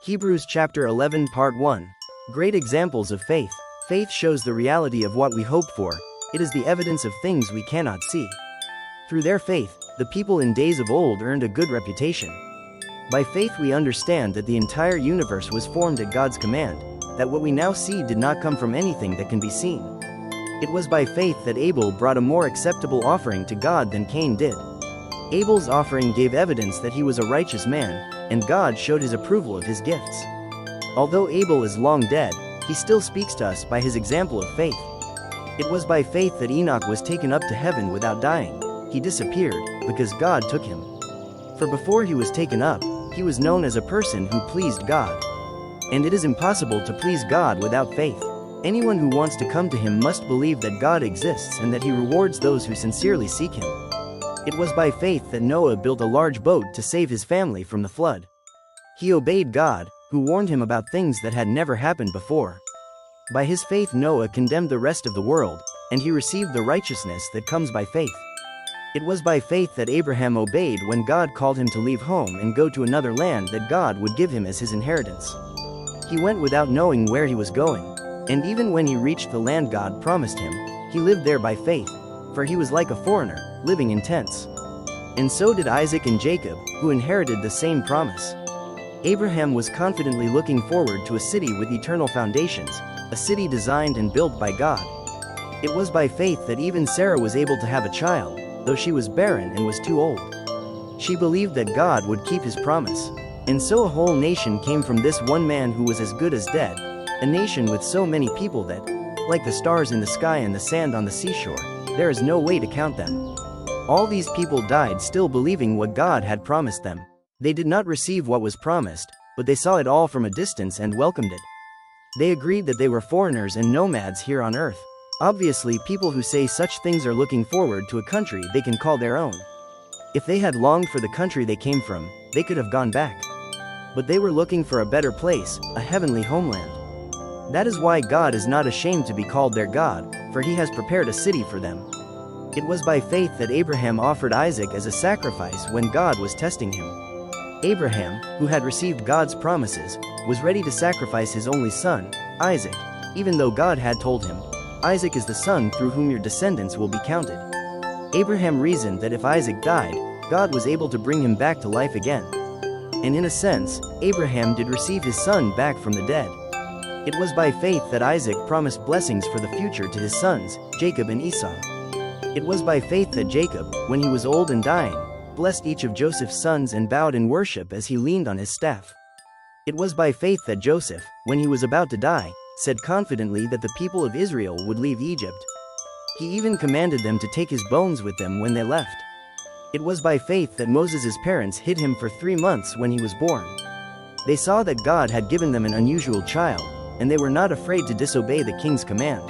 Hebrews chapter 11 part 1. Great examples of faith. Faith shows the reality of what we hope for. It is the evidence of things we cannot see. Through their faith, the people in days of old earned a good reputation. By faith we understand that the entire universe was formed at God's command, that what we now see did not come from anything that can be seen. It was by faith that Abel brought a more acceptable offering to God than Cain did. Abel's offering gave evidence that he was a righteous man, and God showed his approval of his gifts. Although Abel is long dead, he still speaks to us by his example of faith. It was by faith that Enoch was taken up to heaven without dying. He disappeared, because God took him. For before he was taken up, he was known as a person who pleased God. And it is impossible to please God without faith. Anyone who wants to come to him must believe that God exists and that he rewards those who sincerely seek him. It was by faith that Noah built a large boat to save his family from the flood. He obeyed God, who warned him about things that had never happened before. By his faith Noah condemned the rest of the world, and he received the righteousness that comes by faith. It was by faith that Abraham obeyed when God called him to leave home and go to another land that God would give him as his inheritance. He went without knowing where he was going, and even when he reached the land God promised him, he lived there by faith, for he was like a foreigner, living in tents. And so did Isaac and Jacob, who inherited the same promise. Abraham was confidently looking forward to a city with eternal foundations, a city designed and built by God. It was by faith that even Sarah was able to have a child, though she was barren and was too old. She believed that God would keep his promise. And so a whole nation came from this one man who was as good as dead, a nation with so many people that, like the stars in the sky and the sand on the seashore, there is no way to count them. All these people died still believing what God had promised them. They did not receive what was promised, but they saw it all from a distance and welcomed it. They agreed that they were foreigners and nomads here on earth. Obviously, people who say such things are looking forward to a country they can call their own. If they had longed for the country they came from, they could have gone back. But they were looking for a better place, a heavenly homeland. That is why God is not ashamed to be called their God, for he has prepared a city for them. It was by faith that Abraham offered Isaac as a sacrifice when God was testing him. Abraham, who had received God's promises, was ready to sacrifice his only son, Isaac, even though God had told him, "Isaac is the son through whom your descendants will be counted." Abraham reasoned that if Isaac died, God was able to bring him back to life again. And in a sense, Abraham did receive his son back from the dead. It was by faith that Isaac promised blessings for the future to his sons, Jacob and Esau. It was by faith that Jacob, when he was old and dying, blessed each of Joseph's sons and bowed in worship as he leaned on his staff. It was by faith that Joseph, when he was about to die, said confidently that the people of Israel would leave Egypt. He even commanded them to take his bones with them when they left. It was by faith that Moses' parents hid him for 3 months when he was born. They saw that God had given them an unusual child, and they were not afraid to disobey the king's command.